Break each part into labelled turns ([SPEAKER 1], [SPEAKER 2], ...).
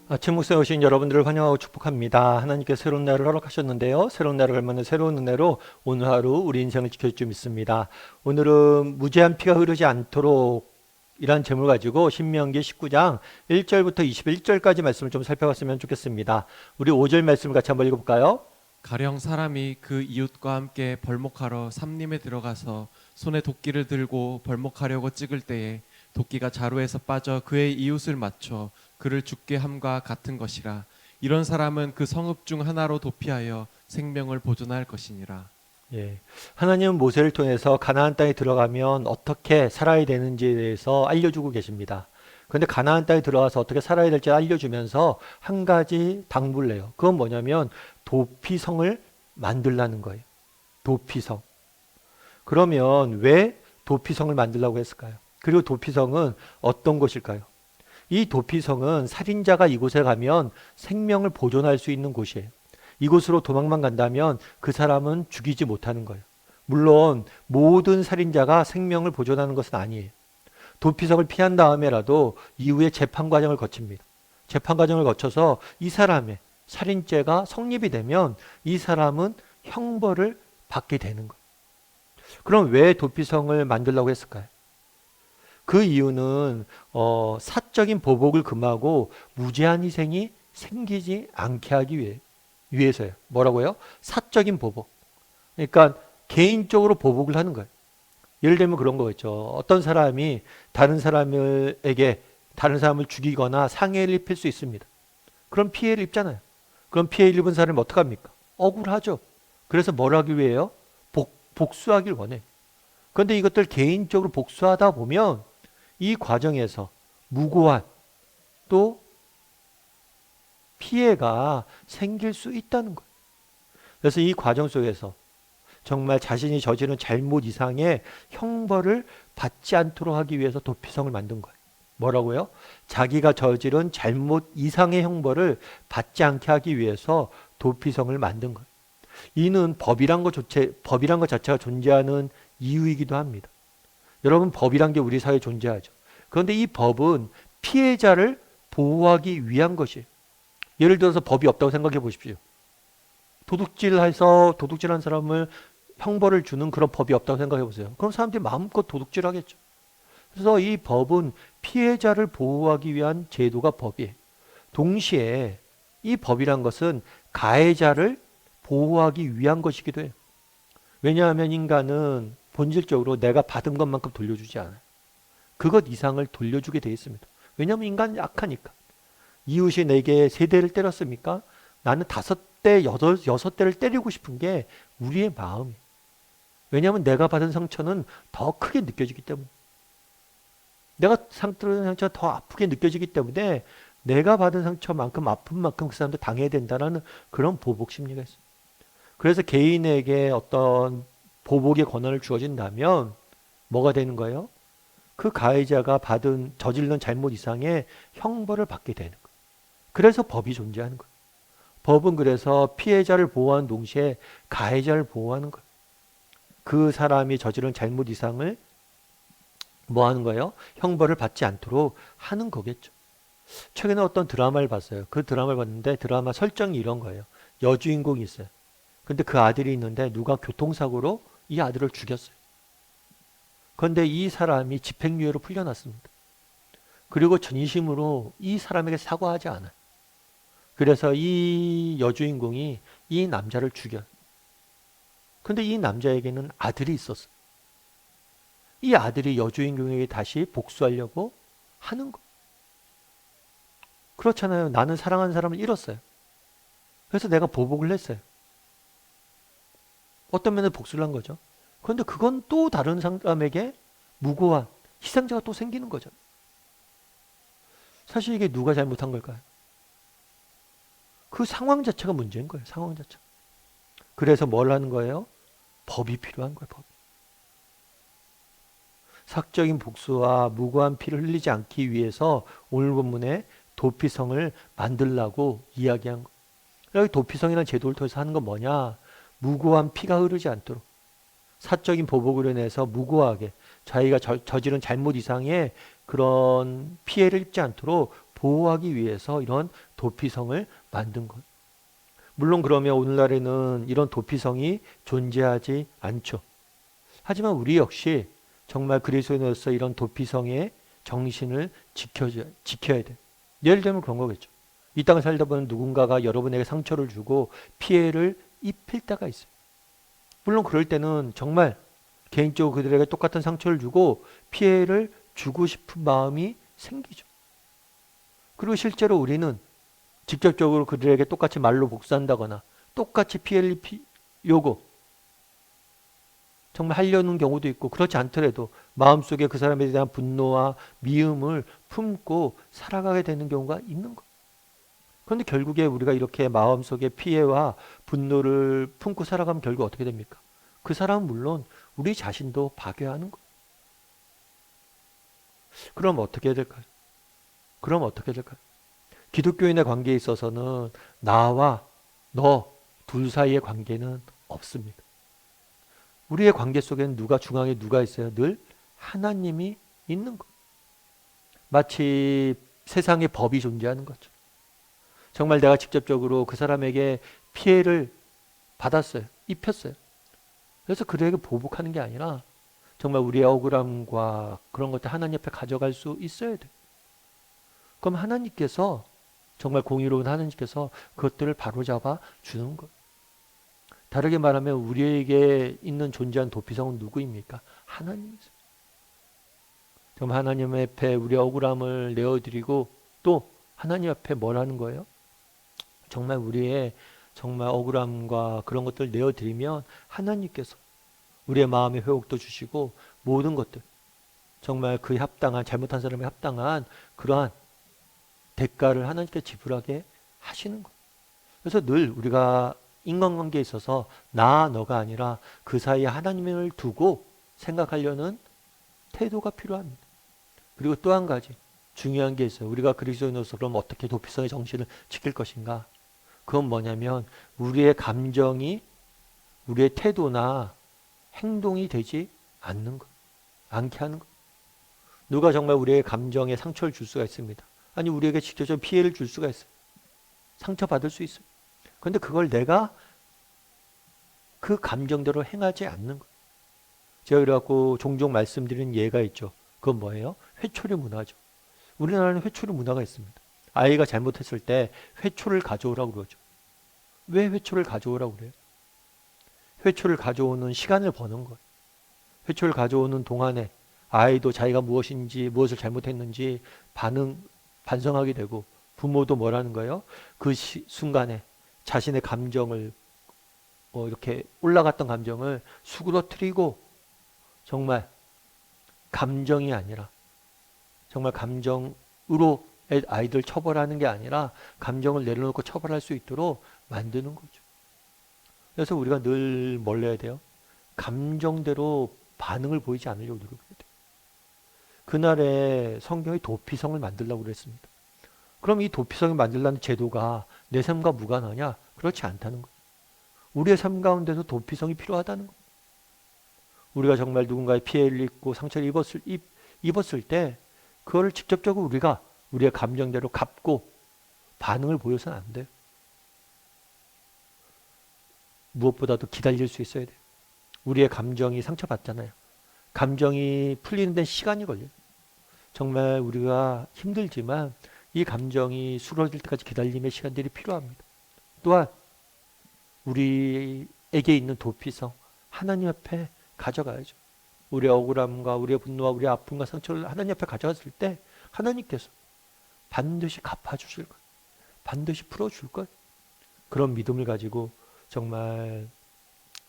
[SPEAKER 1] 아침 목소에 오신 여러분들을 환영하고 축복합니다. 하나님께 새로운 날을 허락하셨는데요. 새로운 날을 갈망하는 새로운 은혜로 오늘 하루 우리 인생을 지켜줄 줄 믿습니다. 오늘은 무죄한 피가 흐르지 않도록 이란 제목을 가지고 신명기 19장 1절부터 21절까지 말씀을 좀 살펴봤으면 좋겠습니다. 우리 5절 말씀을 같이 한번 읽어볼까요?
[SPEAKER 2] 가령 사람이 그 이웃과 함께 벌목하러 삼림에 들어가서 손에 도끼를 들고 벌목하려고 찍을 때에 도끼가 자루에서 빠져 그의 이웃을 맞춰 그를 죽게 함과 같은 것이라. 이런 사람은 그 성읍 중 하나로 도피하여 생명을 보존할 것이니라.
[SPEAKER 1] 예. 하나님은 모세를 통해서 가나안 땅에 들어가면 어떻게 살아야 되는지에 대해서 알려주고 계십니다. 그런데 가나안 땅에 들어가서 어떻게 살아야 될지 알려주면서 한 가지 당부를 해요. 그건 뭐냐면 도피성을 만들라는 거예요. 도피성. 그러면 왜 도피성을 만들라고 했을까요? 그리고 도피성은 어떤 곳일까요? 이 도피성은 살인자가 이곳에 가면 생명을 보존할 수 있는 곳이에요. 이곳으로 도망만 간다면 그 사람은 죽이지 못하는 거예요. 물론 모든 살인자가 생명을 보존하는 것은 아니에요. 도피성을 피한 다음에라도 이후에 재판 과정을 거칩니다. 재판 과정을 거쳐서 이 사람의 살인죄가 성립이 되면 이 사람은 형벌을 받게 되는 거예요. 그럼 왜 도피성을 만들려고 했을까요? 그 이유는 사적인 보복을 금하고 무제한 희생이 생기지 않게 하기 위해서요. 뭐라고요? 사적인 보복. 그러니까 개인적으로 보복을 하는 거예요. 예를 들면 그런 거겠죠. 어떤 사람이 다른 사람을 죽이거나 상해를 입힐 수 있습니다. 그럼 피해를 입잖아요. 그럼 피해 입은 사람이 어떡합니까? 억울하죠. 그래서 뭘 하기 위해요? 복수하길 원해요. 그런데 이것들 개인적으로 복수하다 보면 이 과정에서 무고한 또 피해가 생길 수 있다는 거예요. 그래서 이 과정 속에서 정말 자신이 저지른 잘못 이상의 형벌을 받지 않도록 하기 위해서 도피성을 만든 거예요. 뭐라고요? 자기가 저지른 잘못 이상의 형벌을 받지 않게 하기 위해서 도피성을 만든 거예요. 이는 법이란 것 자체가 존재하는 이유이기도 합니다. 여러분, 법이란 게 우리 사회에 존재하죠. 그런데 이 법은 피해자를 보호하기 위한 것이에요. 예를 들어서 법이 없다고 생각해 보십시오. 도둑질한 사람을 형벌을 주는 그런 법이 없다고 생각해 보세요. 그럼 사람들이 마음껏 도둑질하겠죠. 그래서 이 법은 피해자를 보호하기 위한 제도가 법이에요. 동시에 이 법이란 것은 가해자를 보호하기 위한 것이기도 해요. 왜냐하면 인간은 본질적으로 내가 받은 것만큼 돌려주지 않아요. 그것 이상을 돌려주게 돼 있습니다. 왜냐하면 인간은 약하니까. 이웃이 내게 3대를 때렸습니까? 나는 5대, 6대를 때리고 싶은 게 우리의 마음이에요. 왜냐하면 내가 받은 상처는 더 크게 느껴지기 때문에. 내가 받은 상처가 더 아프게 느껴지기 때문에 내가 받은 상처만큼 아픈 만큼 그 사람도 당해야 된다는 그런 보복 심리가 있어요. 그래서 개인에게 어떤 보복의 권한을 주어진다면 뭐가 되는 거예요? 그 가해자가 저지른 잘못 이상의 형벌을 받게 되는 거예요. 그래서 법이 존재하는 거예요. 법은 그래서 피해자를 보호하는 동시에 가해자를 보호하는 거예요. 그 사람이 저지른 잘못 이상을 뭐 하는 거예요? 형벌을 받지 않도록 하는 거겠죠. 최근에 어떤 드라마를 봤어요. 그 드라마를 봤는데 드라마 설정이 이런 거예요. 여주인공이 있어요. 근데 그 아들이 있는데 누가 교통사고로 이 아들을 죽였어요. 그런데 이 사람이 집행유예로 풀려났습니다. 그리고 진심으로 이 사람에게 사과하지 않아요. 그래서 이 여주인공이 이 남자를 죽여요. 근데 이 남자에게는 아들이 있었어요. 이 아들이 여주인공에게 다시 복수하려고 하는 거. 그렇잖아요. 나는 사랑하는 사람을 잃었어요. 그래서 내가 보복을 했어요. 어떤 면에 복수를 한 거죠. 그런데 그건 또 다른 사람에게 무고한 희생자가 또 생기는 거죠. 사실 이게 누가 잘못한 걸까요? 그 상황 자체가 문제인 거예요. 상황 자체. 그래서 뭘 하는 거예요? 법이 필요한 거예요. 법. 사적인 복수와 무고한 피를 흘리지 않기 위해서 오늘 본문에 도피성을 만들라고 이야기한 거예요. 여기 도피성이라는 제도를 통해서 하는 건 뭐냐? 무고한 피가 흐르지 않도록 사적인 보복으로 인해서 무고하게 자기가 저지른 잘못 이상의 그런 피해를 입지 않도록 보호하기 위해서 이런 도피성을 만든 것. 물론 그러면 오늘날에는 이런 도피성이 존재하지 않죠. 하지만 우리 역시 정말 그리스도인으로서 이런 도피성의 정신을 지켜야 돼. 예를 들면 그런 거겠죠. 이 땅을 살다 보면 누군가가 여러분에게 상처를 주고 피해를 입힐 때가 있어요. 물론 그럴 때는 정말 개인적으로 그들에게 똑같은 상처를 주고 피해를 주고 싶은 마음이 생기죠. 그리고 실제로 우리는 직접적으로 그들에게 똑같이 말로 복수한다거나 똑같이 피해를 입히려고 정말 하려는 경우도 있고, 그렇지 않더라도 마음속에 그 사람에 대한 분노와 미움을 품고 살아가게 되는 경우가 있는 거예요. 그런데 결국에 우리가 이렇게 마음속에 피해와 분노를 품고 살아가면 결국 어떻게 됩니까? 그 사람은 물론 우리 자신도 파괴하는 거예요. 그럼 어떻게 해야 될까요? 그럼 어떻게 해야 될까요? 기독교인의 관계에 있어서는 나와 너 둘 사이의 관계는 없습니다. 우리의 관계 속에는 중앙에 누가 있어요? 늘 하나님이 있는 것. 마치 세상에 법이 존재하는 거죠. 정말 내가 직접적으로 그 사람에게 피해를 받았어요. 입혔어요. 그래서 그들에게 보복하는 게 아니라 정말 우리의 억울함과 그런 것들 하나님 앞에 가져갈 수 있어야 돼요. 그럼 하나님께서 정말 공의로운 하나님께서 그것들을 바로잡아 주는 것. 다르게 말하면 우리에게 있는 존재한 도피성은 누구입니까? 하나님이세요. 정말 하나님 앞에 우리의 억울함을 내어드리고 또 하나님 앞에 뭘 하는 거예요? 정말 우리의 정말 억울함과 그런 것들을 내어드리면 하나님께서 우리의 마음의 회복도 주시고 모든 것들 정말 그에 합당한 잘못한 사람에 합당한 그러한 대가를 하나님께 지불하게 하시는 거예요. 그래서 늘 우리가 인간관계에 있어서 나 너가 아니라 그 사이에 하나님을 두고 생각하려는 태도가 필요합니다. 그리고 또 한 가지 중요한 게 있어요. 우리가 그리스도인으로서 그럼 어떻게 도피성의 정신을 지킬 것인가? 그건 뭐냐면 우리의 감정이 우리의 태도나 행동이 되지 않게 하는 것. 누가 정말 우리의 감정에 상처를 줄 수가 있습니다. 아니 우리에게 직접적인 피해를 줄 수가 있어요. 상처받을 수 있어요. 그런데 그걸 내가 그 감정대로 행하지 않는 거예요. 제가 그래갖고 종종 말씀드리는 예가 있죠. 그건 뭐예요? 회초리 문화죠. 우리나라는 회초리 문화가 있습니다. 아이가 잘못했을 때 회초를 가져오라고 그러죠. 왜 회초를 가져오라고 그래요? 회초를 가져오는 시간을 버는 거예요. 회초를 가져오는 동안에 아이도 자기가 무엇을 잘못했는지 반성하게 되고 부모도 뭐라는 거예요? 그 순간에 자신의 감정을 이렇게 올라갔던 감정을 수그러뜨리고 정말 감정이 아니라 정말 감정으로 아이들 처벌하는 게 아니라 감정을 내려놓고 처벌할 수 있도록 만드는 거죠. 그래서 우리가 늘 뭘 해야 돼요? 감정대로 반응을 보이지 않으려고 노력해야 돼요. 그날에 성경이 도피성을 만들려고 그랬습니다. 그럼 이 도피성을 만들려는 제도가 내 삶과 무관하냐? 그렇지 않다는 거예요. 우리의 삶 가운데서 도피성이 필요하다는 거예요. 우리가 정말 누군가의 피해를 입고 상처를 입었을 때 그거를 직접적으로 우리가 우리의 감정대로 갚고 반응을 보여서는 안 돼요. 무엇보다도 기다릴 수 있어야 돼요. 우리의 감정이 상처받잖아요. 감정이 풀리는 데는 시간이 걸려요. 정말 우리가 힘들지만 이 감정이 수그러질 때까지 기다림의 시간들이 필요합니다. 또한 우리에게 있는 도피성 하나님 앞에 가져가야죠. 우리의 억울함과 우리의 분노와 우리의 아픔과 상처를 하나님 앞에 가져갔을 때 하나님께서 반드시 갚아주실 거예요. 반드시 풀어줄 거예요. 그런 믿음을 가지고 정말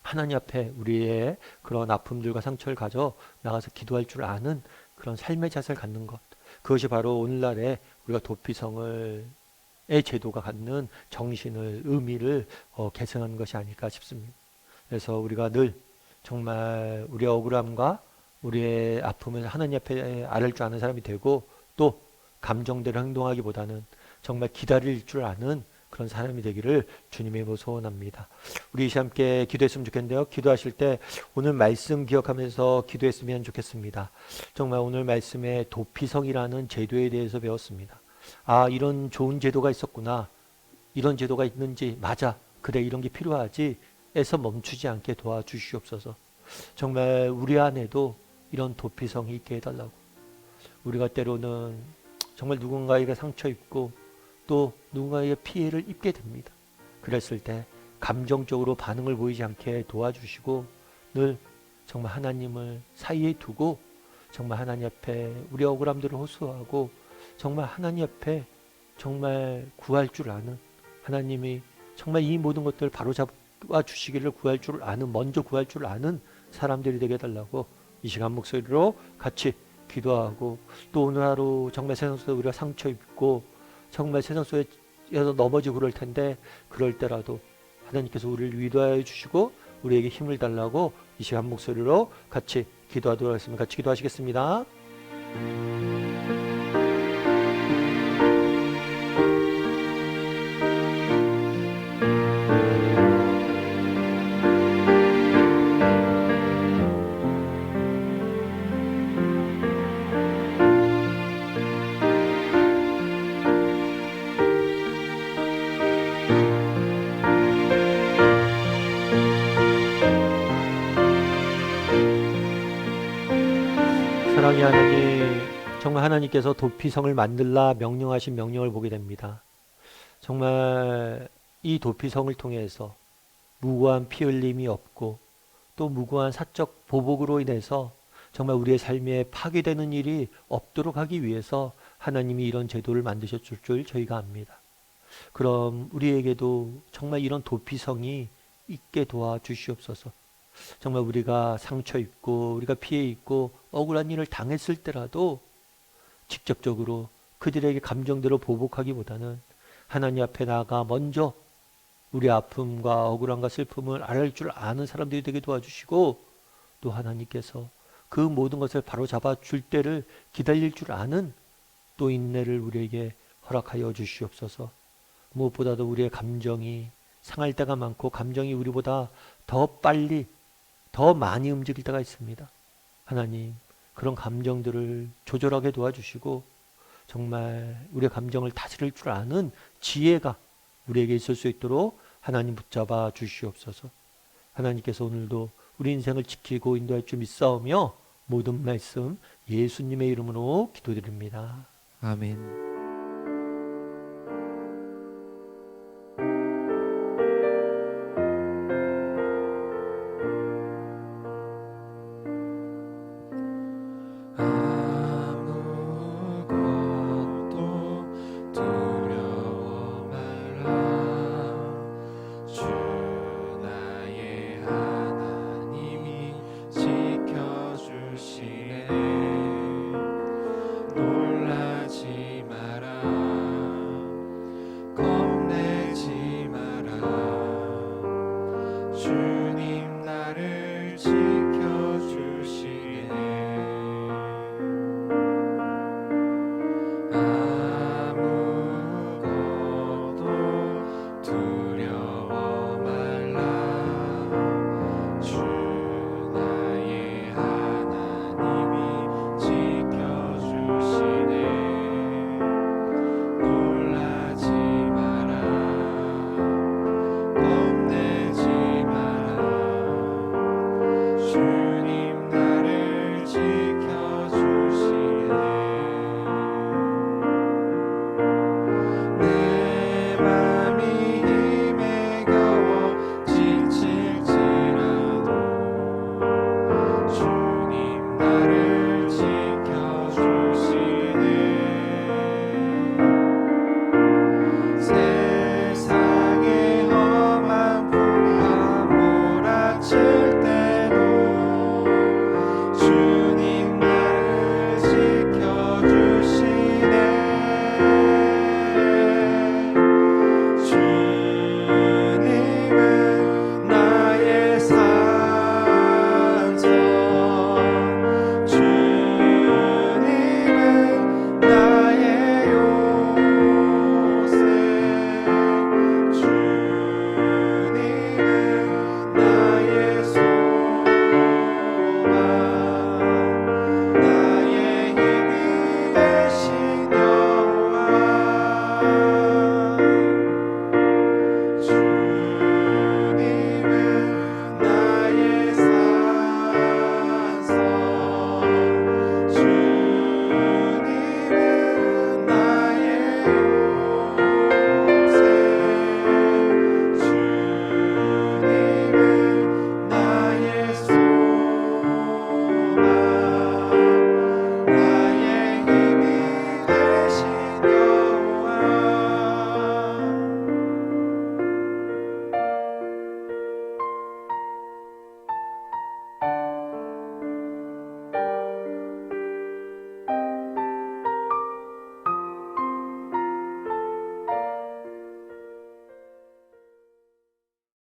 [SPEAKER 1] 하나님 앞에 우리의 그런 아픔들과 상처를 가져 나가서 기도할 줄 아는 그런 삶의 자세를 갖는 것. 그것이 바로 오늘날의 우리가 도피성의 제도가 갖는 정신을, 의미를 계승하는 것이 아닐까 싶습니다. 그래서 우리가 늘 정말 우리의 억울함과 우리의 아픔을 하나님 앞에 아를 줄 아는 사람이 되고 또 감정대로 행동하기보다는 정말 기다릴 줄 아는 그런 사람이 되기를 주님의 이름으로 소원합니다. 우리 함께 기도했으면 좋겠는데요. 기도하실 때 오늘 말씀 기억하면서 기도했으면 좋겠습니다. 정말 오늘 말씀에 도피성이라는 제도에 대해서 배웠습니다. 아, 이런 좋은 제도가 있었구나. 이런 제도가 있는지, 맞아. 그래, 이런 게 필요하지. 에서 멈추지 않게 도와주시옵소서. 정말 우리 안에도 이런 도피성이 있게 해달라고. 우리가 때로는 정말 누군가에게 상처 입고 또 누군가에게 피해를 입게 됩니다. 그랬을 때 감정적으로 반응을 보이지 않게 도와주시고 늘 정말 하나님을 사이에 두고 정말 하나님 앞에 우리 억울함들을 호소하고 정말 하나님 앞에 정말 구할 줄 아는, 하나님이 정말 이 모든 것들을 바로잡아 주시기를 구할 줄 아는, 먼저 구할 줄 아는 사람들이 되게 해달라고 이 시간 목소리로 같이 기도하고, 또 오늘 하루 정말 세상 속에 우리가 상처 입고 정말 세상 속에서 넘어지고 그럴 텐데, 그럴 때라도 하나님께서 우리를 위로하여 주시고 우리에게 힘을 달라고 이 시간 목소리로 같이 기도하도록 하겠습니다. 같이 기도하시겠습니다. 사랑의 하나님, 정말 하나님께서 도피성을 만들라 명령하신 명령을 보게 됩니다. 정말 이 도피성을 통해서 무고한 피 흘림이 없고 또 무고한 사적 보복으로 인해서 정말 우리의 삶에 파괴되는 일이 없도록 하기 위해서 하나님이 이런 제도를 만드셨을 줄 저희가 압니다. 그럼 우리에게도 정말 이런 도피성이 있게 도와주시옵소서. 정말 우리가 상처 입고 우리가 피해 입고 억울한 일을 당했을 때라도 직접적으로 그들에게 감정대로 보복하기보다는 하나님 앞에 나아가 먼저 우리 아픔과 억울함과 슬픔을 알 줄 아는 사람들이 되게 도와주시고, 또 하나님께서 그 모든 것을 바로잡아 줄 때를 기다릴 줄 아는 또 인내를 우리에게 허락하여 주시옵소서. 무엇보다도 우리의 감정이 상할 때가 많고 감정이 우리보다 더 빨리 더 많이 움직일 때가 있습니다. 하나님, 그런 감정들을 조절하게 도와주시고 정말 우리의 감정을 다스릴 줄 아는 지혜가 우리에게 있을 수 있도록 하나님 붙잡아 주시옵소서. 하나님께서 오늘도 우리 인생을 지키고 인도할 줄 믿사오며 모든 말씀 예수님의 이름으로 기도드립니다.
[SPEAKER 2] 아멘.